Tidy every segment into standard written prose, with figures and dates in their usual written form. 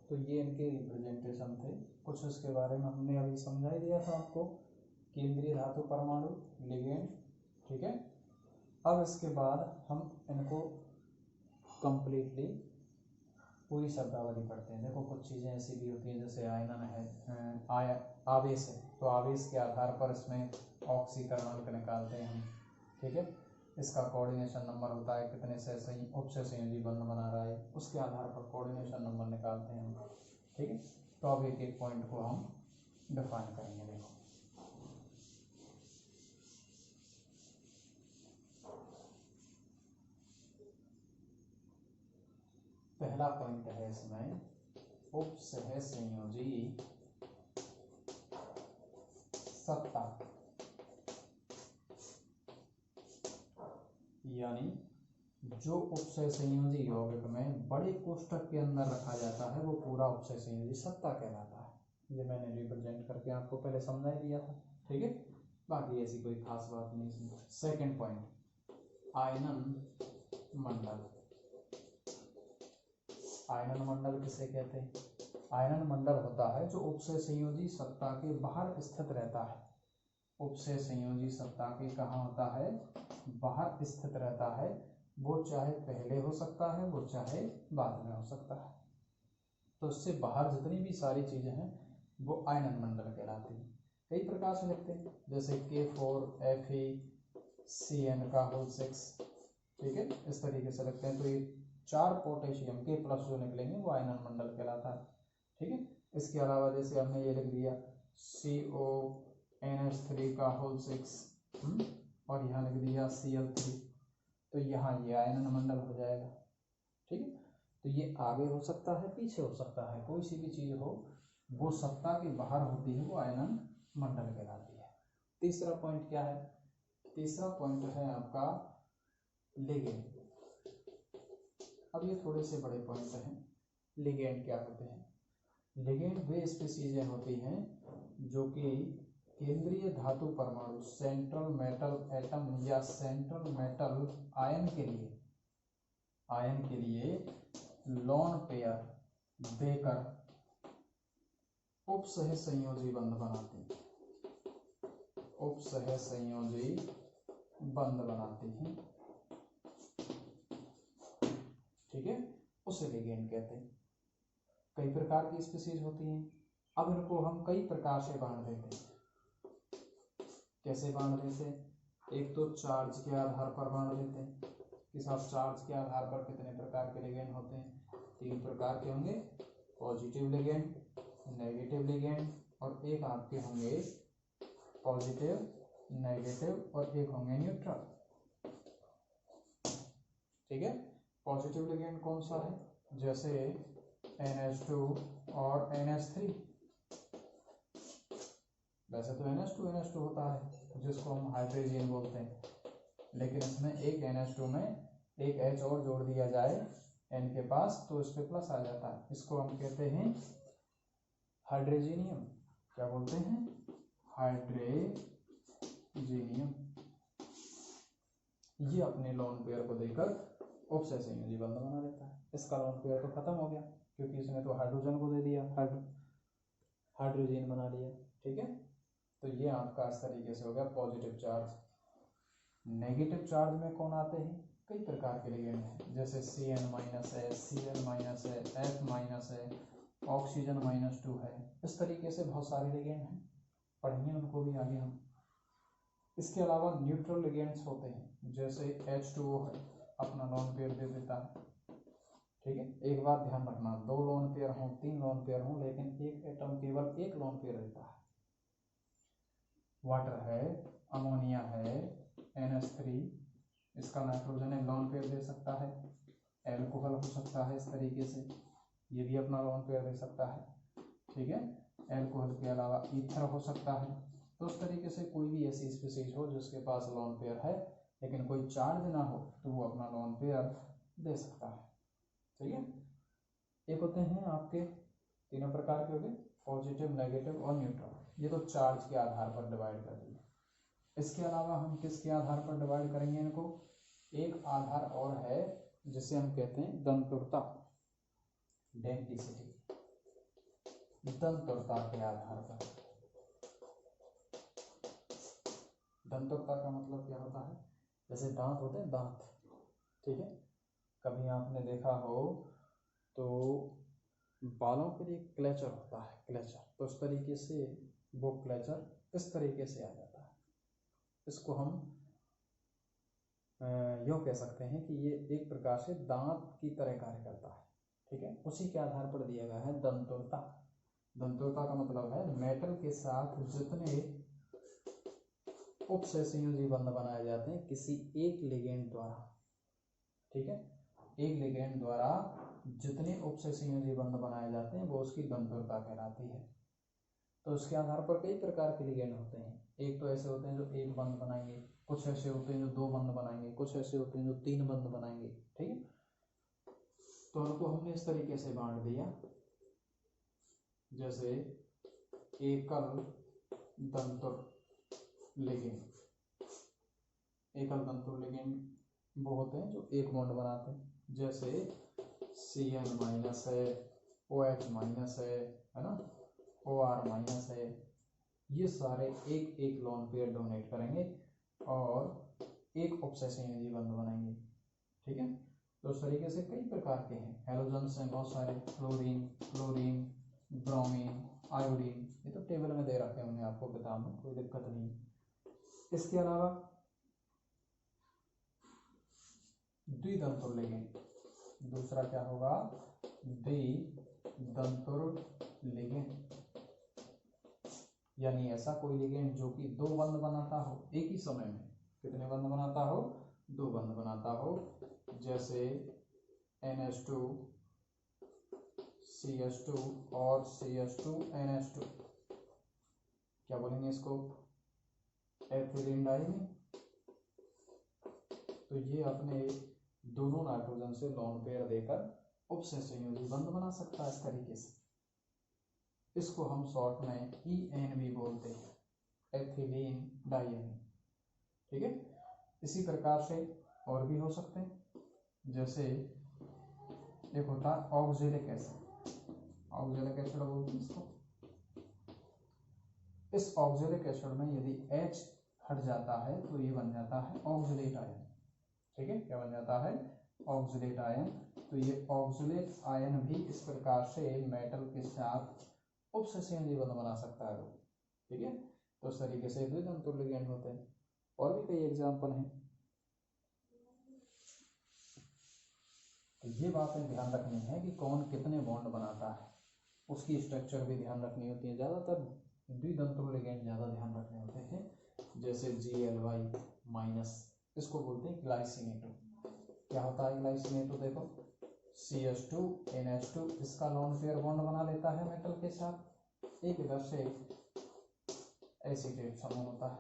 तो ये इनके रिप्रेजेंटेशन थे। कुछ इसके बारे में हमने अभी समझा ही दिया था आपको, केंद्रीय धातु परमाणु, लिगेंड, ठीक है। अब इसके बाद हम इनको कंप्लीटली पूरी शब्दावली पढ़ते हैं। देखो कुछ चीज़ें ऐसी भी होती हैं जैसे आयनन है, आवेश है, तो आवेश के आधार पर इसमें ऑक्सीकरण निकालते हैं हम, ठीक है। इसका कोऑर्डिनेशन नंबर होता है, कितने उपसे संयोजी बंध बना रहा है, उसके आधार पर कोऑर्डिनेशन नंबर निकालते हैं हम, ठीक है। तो अब एक एक पॉइंट को हम डिफाइन करेंगे। देखो पहला पॉइंट है इसमें उपसह संयोजी सत्ता, यानी जो उपसह संयोजी यौगिक में बड़े कोष्ठक के अंदर रखा जाता है वो पूरा उपसह संयोजी सत्ता कहलाता है। ये मैंने रिप्रेजेंट करके आपको पहले समझा ही दिया था, ठीक है। बाकी ऐसी कोई खास बात नहीं इसमें। सेकंड पॉइंट, आयनन मंडल। आयनन मंडल किसे कहते हैं? आयनन मंडल होता है जो उपसह संयोजी सत्ता के बाहर स्थित रहता है। उपसह संयोजी सत्ता के कहाँ होता है? बाहर स्थित रहता है। वो चाहे पहले हो सकता है, वो चाहे बाद में हो सकता है। तो इससे बाहर जितनी भी सारी चीजें हैं वो आयनन मंडल कहलाती हैं। कई प्रकार से लिखते हैं, जैसे K4Fe6, ठीक है, इस तरीके से लिखते हैं। तो ये 4 पोटेशियम K+ जो निकलेंगे वो आयनन मंडल कहलाता है, ठीक है। इसके अलावा जैसे हमने ये लिख दिया CONH3 और यहाँ लिख दिया Cl3, तो यहाँ ये आयनन मंडल हो जाएगा, ठीक है। तो ये आगे हो सकता है, पीछे हो सकता है, कोई सी भी चीज हो वो सत्ता के बाहर होती है वो आयनन मंडल कहलाती है। तीसरा पॉइंट क्या है? तीसरा पॉइंट है आपका लिगेंड। अब ये थोड़े से बड़े पॉइंट हैं। लिगेंड क्या होते हैं? लिगेंड वे स्पीसीज होती हैं जो कि केंद्रीय धातु परमाणु, सेंट्रल मेटल एटम या सेंट्रल मेटल आयन के लिए लोन पेयर देकर उपसह संयोजी बंध बनाती हैं। उपसह संयोजी बंध बनाती हैं, ठीक है, उसे लिगेंड कहते हैं। कई प्रकार की स्पीसीज होती हैं। अब इनको हम कई प्रकार से बांट देते हैं। कैसे बांट देते हैं? एक तो चार्ज के आधार पर बांट देते हैं कि साहब चार्ज के आधार पर कितने प्रकार के लिगेंड होते हैं? 3 प्रकार के होंगे, पॉजिटिव लिगेंड, नेगेटिव लिगेंड और एक आपके होंगे पॉजिटिव, नेगेटिव और एक होंगे न्यूट्रल, ठीक है। पॉजिटिव लिगेंड कौन सा है? जैसे NH2 और NH3। वैसे तो NH2 होता है जिसको हम हाइड्रोजन बोलते हैं, लेकिन इसमें एक NH2 में एक H और जोड़ दिया जाए N के पास तो इस पे प्लस आ जाता है। इसको हम कहते हैं हाइड्रोजीनियम। क्या बोलते हैं? हाइड्रोजीनियम। ये अपने लोन पेयर को देकर उपसह संयोजी बंध बना लेता है। इसका लोन पेयर तो खत्म हो गया क्योंकि इसने तो हाइड्रोजन को दे दिया, हाइड्रोजन बना लिया, ठीक है। तो ये आपका इस तरीके से हो गया पॉजिटिव चार्ज। नेगेटिव चार्ज में कौन आते हैं? कई प्रकार के लिगेंड हैं, जैसे Cn- है, Cl- है, F- है, ऑक्सीजन -2 है। इस तरीके से बहुत सारे लिगेंड हैं, पढ़ेंगे उनको भी आगे हम। इसके अलावा न्यूट्रल लिगेंड्स होते हैं, जैसे H2O है, अपना लोन पेयर दे देता है, ठीक है। एक बात ध्यान रखना, 2 लोन पेयर हों, 3 लोन पेयर हों, लेकिन एक एटम केवल एक लोन पेयर देता है। वाटर है, अमोनिया है, NH3, इसका नाइट्रोजन एक लोन पेयर दे सकता है। एल्कोहल हो सकता है इस तरीके से, ये भी अपना लोन पेयर दे सकता है, ठीक है। एल्कोहल के अलावा ईथर हो सकता है। तो उस तरीके से कोई भी ऐसी स्पीसीज हो जिसके पास लोन पेयर है लेकिन कोई चार्ज ना हो तो वो अपना लोन पेयर दे सकता है, ठीक है। एक होते हैं आपके 3 प्रकार के हो गए, पॉजिटिव, नेगेटिव और न्यूट्रल। ये तो चार्ज के आधार पर डिवाइड कर दिए। इसके अलावा हम किसके आधार पर डिवाइड करेंगे इनको? एक आधार और है जिसे हम कहते हैं दंतुरता, डेंटिसिटी, दंतुरता के आधार पर। दंतुरता का मतलब क्या होता है, जैसे दांत होते हैं, दांत, ठीक है, कभी आपने देखा हो तो बालों के लिए क्लेचर होता है, क्लेचर, तो उस तरीके से वो क्लेचर इस तरीके से आ जाता है। इसको हम यूँ कह सकते हैं कि ये एक प्रकार से दांत की तरह कार्य करता है, ठीक है। उसी के आधार पर दिया गया है दंतुरता। दंतुरता का मतलब है मेटल के साथ जितने उपसंयोजी बंध बनाए जाते हैं किसी एक लिगेंड द्वारा, ठीक है, एक लिगेंड द्वारा जितने उपसंयोजी बंध बनाए जाते हैं वो उसकी दंतुरता कहलाती है। तो उसके आधार पर कई प्रकार के लिगेंड होते हैं। एक तो ऐसे होते हैं जो एक बंध बनाएंगे, कुछ ऐसे होते हैं जो दो बंध बनाएंगे, कुछ ऐसे होते हैं जो तीन बंध बनाएंगे, ठीक है। तो उनको हमने इस तरीके से बांट दिया, जैसे एकल दंतुर लिगेंड। एकल दंतुर लिगेंड वो होते हैं जो एक बॉन्ड बनाते हैं, जैसे Cn- है, OH- है ना, OR- है। ये सारे एक एक लोन पेयर डोनेट करेंगे और एक उपसंयोजी बंध बनाएंगे, ठीक है। तो उस तरीके से कई प्रकार के हैं, हैलोजन्स हैं बहुत सारे, फ्लोरीन, क्लोरीन, ब्रोमीन, आयोडीन, ये तो टेबल में दे रखे होंगे आपको किताब में, कोई दिक्कत नहीं। इसके अलावा द्विदंतुर लिगेंड, दूसरा क्या होगा, द्विदंतुर लिगेंड, यानी ऐसा कोई लिगेंड जो कि दो बंध बनाता हो एक ही समय में। कितने बंध बनाता हो, दो बंध बनाता हो, जैसे NH2 CH2 और CH2 NH2, क्या बोलेंगे इसको, एथिलीन डाइमीन। तो ये अपने दोनों नाइट्रोजन से लोन पेयर देकर उपसंयोजी बंध बना सकता है इस तरीके से। इसको हम शॉर्ट में ENB बोलते हैं, एथिलीन डाइमीन, ठीक है। इसी प्रकार से और भी हो सकते हैं, जैसे एक होता है ऑक्जेलिक एसिड, ऑक्जेलिक एसिड बोलते हैं इसको। इस ऑक्जेलिक एसिड में यदि H हट जाता है तो ये बन जाता है ऑक्जेलेट आयन, ठीक है, क्या बन जाता है, ऑक्जेलेट आयन। तो ये ऑक्जेलेट आयन भी इस प्रकार से मेटल के साथ उपसंयोजी बंध बना सकता है, ठीक है। तो इस तरीके से द्विदंतुर लिगेंड होते हैं। और भी कई एग्जाम्पल हैं। तो ये बातें ध्यान रखनी है कि कौन कितने बॉन्ड बनाता है, उसकी स्ट्रक्चर भी ध्यान रखनी होती है। ज़्यादातर द्विदंतुर लिगेंड ज़्यादा ध्यान रखने होते हैं, जैसे Gly-, इसको बोलते हैं ग्लाइसिनेटो। क्या होता है ग्लाइसिनेटो, देखो CH2 NH2, इसका लोन पेयर बॉन्ड बना लेता है मेटल के साथ, एक इधर से एसीटेट समूह होता है,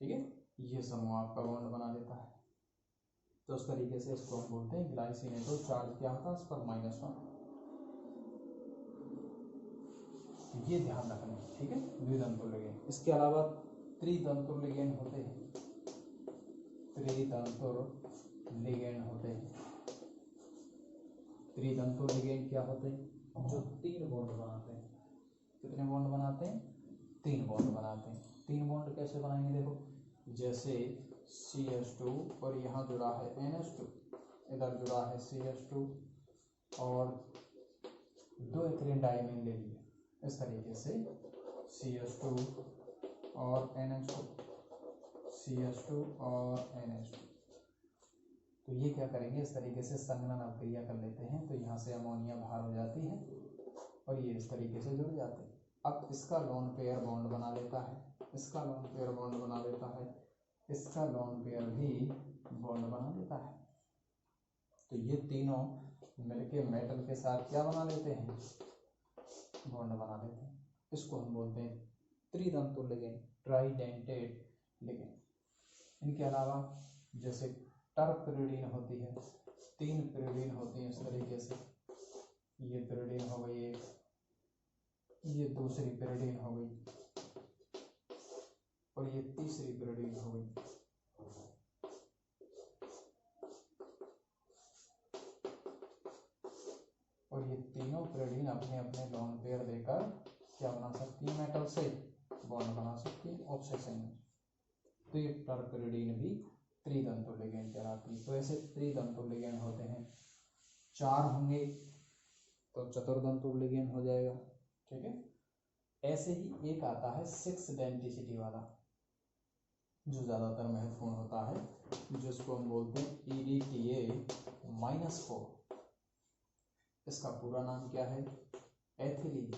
ठीक है, ये समूह आपका बॉन्ड बना लेता है। तो उस तरीके से इसको हम बोलते हैं ग्लाइसिनेटो। चार्ज क्या होता है इस पर, -1। ये ध्यान रखना है, ठीक है, द्विदंतुर लिगेंड। इसके अलावा त्रिदंतुर लिगेंड होते हैं, त्रिदंतुर लिगेंड होते हैं। त्रिदंतुर लिगेंड क्या होते हैं, जो तीन बॉन्ड बनाते हैं। कितने बॉन्ड बनाते हैं, तीन बॉन्ड बनाते हैं। तीन बॉन्ड कैसे बनाएंगे, देखो जैसे CH2 और यहाँ जुड़ा है NH2, इधर जुड़ा है CH2 और दो एथिलीन डाइमीन ले लिए, इस तरीके से CH2 और NH2, CH2 और NH2। तो ये क्या करेंगे, इस तरीके से संघनन अभिक्रिया कर लेते हैं, तो यहाँ से अमोनिया बाहर हो जाती है और ये इस तरीके से जुड़ जाते हैं। अब इसका लोन पेयर बॉन्ड बना लेता है, इसका लोन पेयर बॉन्ड बना लेता है, इसका लोन पेयर भी बॉन्ड बना लेता है। तो ये तीनों मिलके मेटल के साथ क्या बना लेते हैं, बॉन्ड बना लेते हैं। इसको हम बोलते हैं त्रिदंतुर लिगेंड, ट्राइडेंटेड लिगेंड। इनके अलावा जैसे टरपिरिडीन होती है, तीन पिरिडीन होती है इस तरीके से, ये पिरिडीन हो गई एक, ये दूसरी पिरिडीन हो गई और ये तीसरी पिरिडीन हो गई। और ये तीनों pyridine अपने अपने लोन पेयर देकर क्या बना सकती है, मेटल से बॉन्ड बना सकती है ऑब्सेसिव। तो ये टरपैरिडीन भी त्रितंतु लिगेंड कहलाती है। तो ऐसे त्रितंतु लिगेंड होते हैं, 4 होंगे तो चतुर्दंतु लिगेंड हो जाएगा, ठीक है। ऐसे ही एक आता है 6 डेंटिसिटी वाला, जो ज़्यादातर महत्वपूर्ण होता है, जिसको हम बोलते हैं EDTA-4। इसका पूरा नाम क्या है, एथिलीन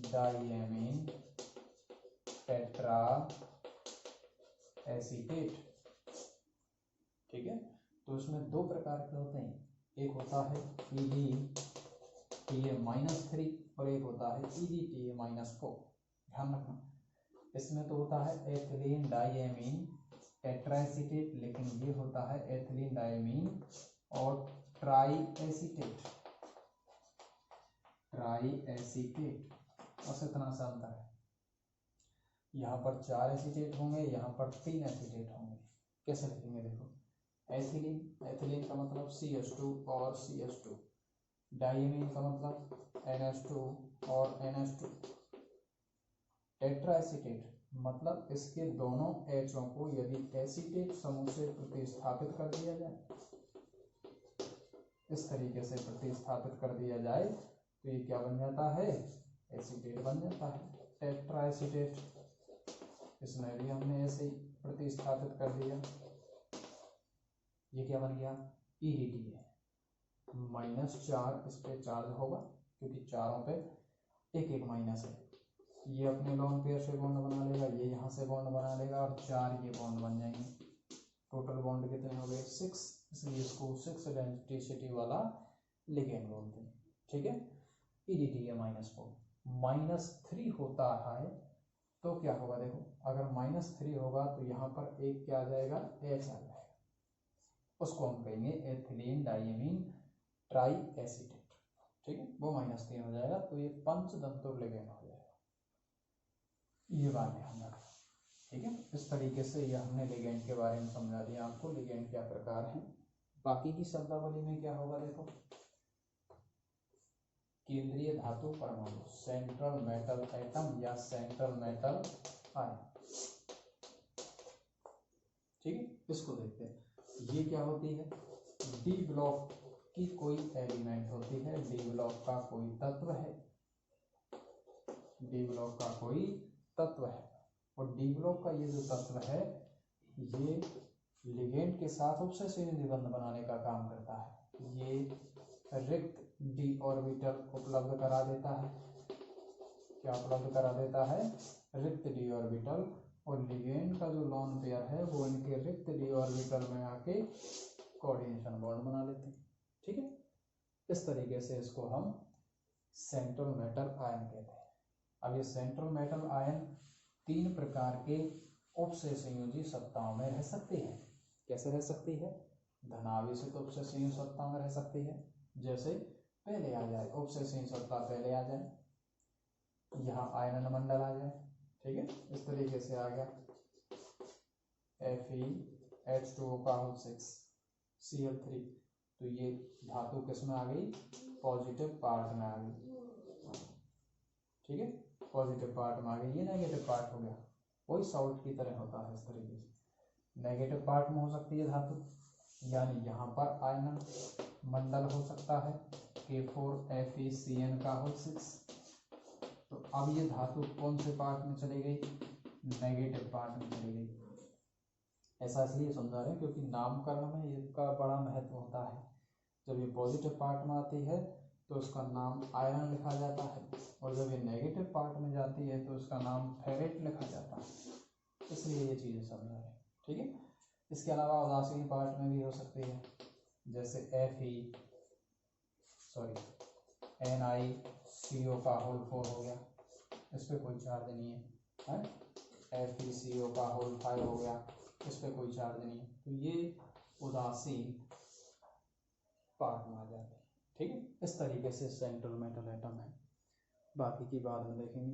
डाइएमीन टेट्रा एसीटेट, ठीक है। तो इसमें 2 प्रकार के होते हैं, एक होता है EDTA-3 और एक होता है EDTA-4। ध्यान रखना, इसमें तो होता है एथिलीन डाइएमीन टेट्राएसीटेट, लेकिन ये होता है एथिलीन डाइएमीन और ट्राई एसीटेट, बस इतना सा अंतर है। यहाँ पर 4 एसीटेट होंगे, यहाँ पर 3 एसीटेट होंगे। कैसे लिखेंगे, देखो, एथिलीन का मतलब CH2 और CH2, डाइएमीन का मतलब NH2 और NH2, टेट्राएसीटेट मतलब इसके दोनों H'ों को यदि एसीटेट समूह से प्रतिस्थापित कर दिया जाए, इस तरीके से प्रतिस्थापित कर दिया जाए तो ये क्या बन जाता है, एसीटेट बन जाता है, टेट्राएसीटेट। इसमें भी हमने ऐसे ही प्रतिस्थापित कर दिया, ये क्या बन गया, EDTA -4 इस पे चार्ज होगा क्योंकि चारों पे एक एक माइनस है। ये अपने लोन पेयर से बॉन्ड बना लेगा, ये यहाँ से बॉन्ड बना लेगा और 4 ये बॉन्ड बन जाएंगे। टोटल बॉन्ड कितने हो गए, 6, इसलिए इसको 6 डेंसिटी वाला लिगेंड बोलते हैं, ठीक है। EDTA-4 -3 होता है तो क्या होगा, देखो, अगर -3 होगा तो यहाँ पर एक क्या आ जाएगा, H आ जाएगा, उसको हम कहेंगे एथिलीन डाइएमीन ट्राई एसीटेट, ठीक है। वो -3 हो जाएगा तो ये पंचतंतु लिगेंड हो जाएगा। ये बात ध्यान रखना, ठीक है। इस तरीके से ये हमने लिगेंड के बारे में समझा दिया आपको, लिगेंड क्या प्रकार हैं। बाकी की शब्दावली में क्या होगा, देखो, केंद्रीय धातु परमाणु, सेंट्रल मेटल एटम या सेंट्रल मेटल आयन, ठीक है। इसको देखते हैं, ये क्या होती है, डी ब्लॉक की कोई एलिमेंट होती है, डी ब्लॉक का कोई तत्व है, डी ब्लॉक का कोई तत्व है, और डी ब्लॉक का ये जो तत्व है ये लिगेंड के साथ ऑब्सेसिव निबंध बनाने का काम करता है। ये रिक्त डी ऑर्बिटल उपलब्ध करा देता है, क्या उपलब्ध करा देता है, रिक्त डी ऑर्बिटल, और लिगेंड का जो लोन पेयर है वो इनके रिक्त डी ऑर्बिटल में आके कोऑर्डिनेशन बॉन्ड बना लेते हैं, ठीक है। इस तरीके से इसको हम सेंट्रल मेटल आयन कहते हैं। अब ये सेंट्रल मेटल आयन 3 प्रकार के उपसे संयोजी सत्ताओं में रह सकती है। कैसे रह सकती है, धनावेशित उपसे संयोजी सत्ता में रह सकती है, जैसे पहले आ जाए उपसे संयोजी सत्ता, पहले आ जाए, यहाँ आयनन मंडल आ जाए, ठीक है। इस तरीके से आ गया FeH2O6 Cl3, तो ये धातु किस में आ गई, पॉजिटिव पार्ट में आ गई, ठीक है, पॉजिटिव पार्ट में आ गई। ये नेगेटिव पार्ट हो गया, वही सॉल्ट की तरह होता है। इस तरीके से नेगेटिव पार्ट में हो सकती है धातु, यानी यहाँ पर आयनन मंडल हो सकता है K4FeCN6। तो अब ये धातु कौन से पार्ट में चली गई, नेगेटिव पार्ट में चली गई। ऐसा इसलिए समझा रहे हैं क्योंकि नामकरण में इसका बड़ा महत्व होता है। जब ये पॉजिटिव पार्ट में आती है तो उसका नाम आयरन लिखा जाता है, और जब ये नेगेटिव पार्ट में जाती है तो उसका नाम फेरेट लिखा जाता है, इसलिए ये चीज़ें समझा रहे हैं, ठीक है। इसके अलावा उदासीन पार्ट में भी हो सकती है, जैसे NiCO4 हो गया, इस पर कोई चार्ज नहीं है, FeCO5 हो गया, इस पर कोई चार्ज नहीं है, तो ये उदासीन पार्ट में आ जाते हैं, ठीक है। इस तरीके से सेंट्रल मेटल एटम है, बाकी की बाद में देखेंगे।